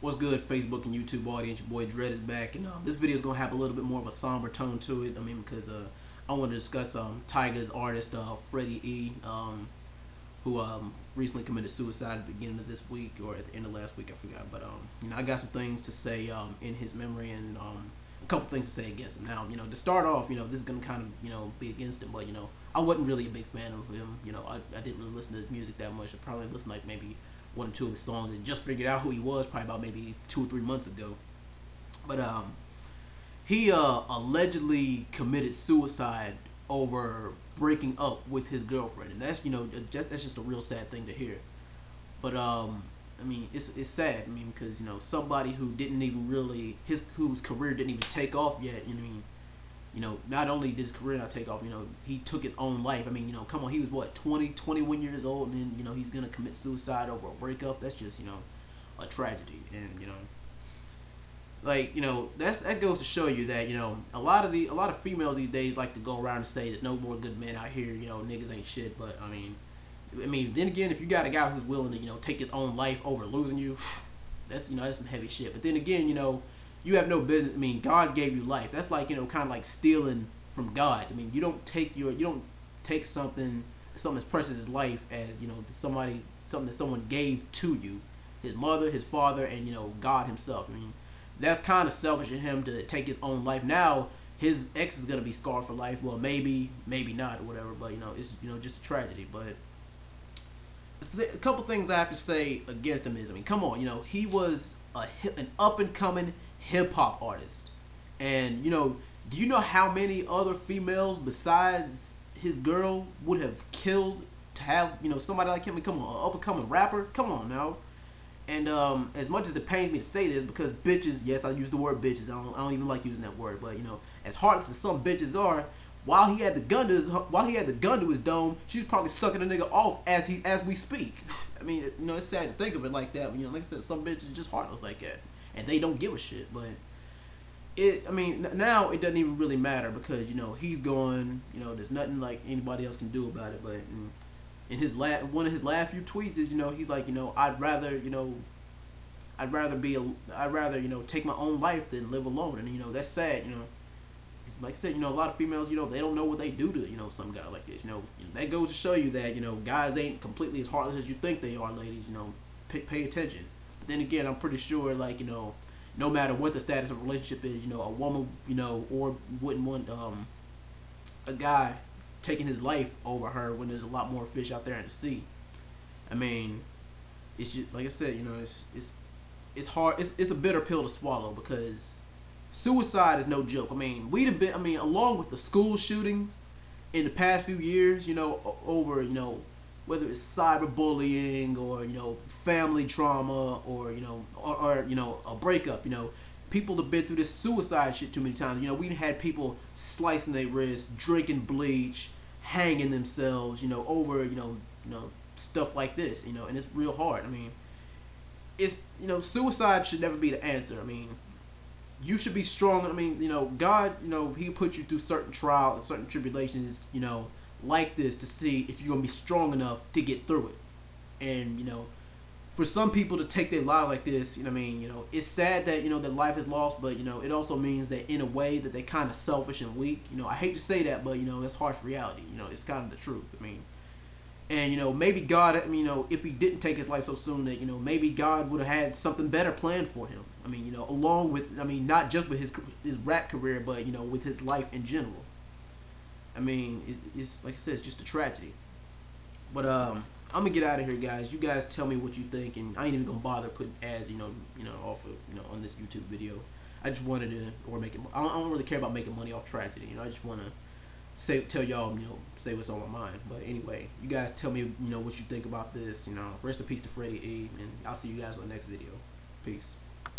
What's good, Facebook and YouTube audience? Your boy Dread is back, and this video is gonna have a little bit more of a somber tone to it. I mean, because I want to discuss Tiger's artist Freddy E, who recently committed suicide at the beginning of this week or at the end of last week, I forgot. But I got some things to say in his memory and a couple things to say against him. Now, to start off, this is gonna kind of be against him, but I wasn't really a big fan of him. I didn't really listen to his music that much. I probably listened like maybe one or two of his songs and just figured out who he was probably about maybe 2 or 3 months ago. But he allegedly committed suicide over breaking up with his girlfriend, and that's that's just a real sad thing to hear. But I mean, it's sad. I mean, because somebody who didn't even really whose career didn't even take off yet. Not only did his career not take off, he took his own life. I mean, come on, he was what 20, 21 years old, and then he's gonna commit suicide over a breakup. That's just a tragedy, and like that goes to show you that a lot of females these days like to go around and say there's no more good men out here. Niggas ain't shit. But I mean, then again, if you got a guy who's willing to take his own life over losing you, that's that's some heavy shit. But then again, you have no business. I mean, God gave you life. That's like kind of like stealing from God. I mean, you don't take something as precious as life as something that someone gave to you, his mother, his father, and God Himself. I mean, that's kind of selfish of him to take his own life. Now his ex is gonna be scarred for life. Well, maybe not or whatever. But it's just a tragedy. But a couple things I have to say against him is, I mean, come on, he was an up and coming hip hop artist, and do you know how many other females besides his girl would have killed to have somebody like him? And come on, an up and coming rapper, come on now. And as much as it pains me to say this, because bitches, yes, I use the word bitches. I don't even like using that word, but as heartless as some bitches are, while he had the gun to his dome, she's probably sucking a nigga off as we speak. I mean, it's sad to think of it like that. But like I said, some bitches are just heartless like that, and they don't give a shit. But I mean, now it doesn't even really matter because he's gone. There's nothing like anybody else can do about it. But in his one of his last few tweets is he's like I'd rather take my own life than live alone, and that's sad. Like I said, a lot of females, they don't know what they do to, some guy like this. That goes to show you that, guys ain't completely as heartless as you think they are, ladies. Pay attention. But then again, I'm pretty sure, like, no matter what the status of a relationship is, a woman, or wouldn't want a guy taking his life over her when there's a lot more fish out there in the sea. I mean, it's just like I said, it's hard. It's a bitter pill to swallow because suicide is no joke. I mean, along with the school shootings in the past few years, over whether it's cyberbullying or family trauma or a breakup, people have been through this suicide shit too many times. We had people slicing their wrists, drinking bleach, hanging themselves, over stuff like this, and it's real hard. I mean, it's suicide should never be the answer. I mean, you should be strong. I mean, God, He put you through certain trials and certain tribulations, like this to see if you're gonna be strong enough to get through it. And for some people to take their life like this, it's sad that that life is lost, but it also means that in a way that they're kind of selfish and weak. I hate to say that, but that's harsh reality. It's kind of the truth. I mean, and maybe God, if He didn't take his life so soon, that maybe God would have had something better planned for him. I mean, along with, not just with his rap career, but with his life in general. I mean, it's like I said, it's just a tragedy. But I'm gonna get out of here, guys. You guys tell me what you think, and I ain't even gonna bother putting ads, off of, on this YouTube video. I just wanted to, or make it. I don't really care about making money off tragedy. I just wanna tell y'all, say what's on my mind. But anyway, you guys tell me, what you think about this. Rest in peace to Freddy E, and I'll see you guys on the next video. Peace.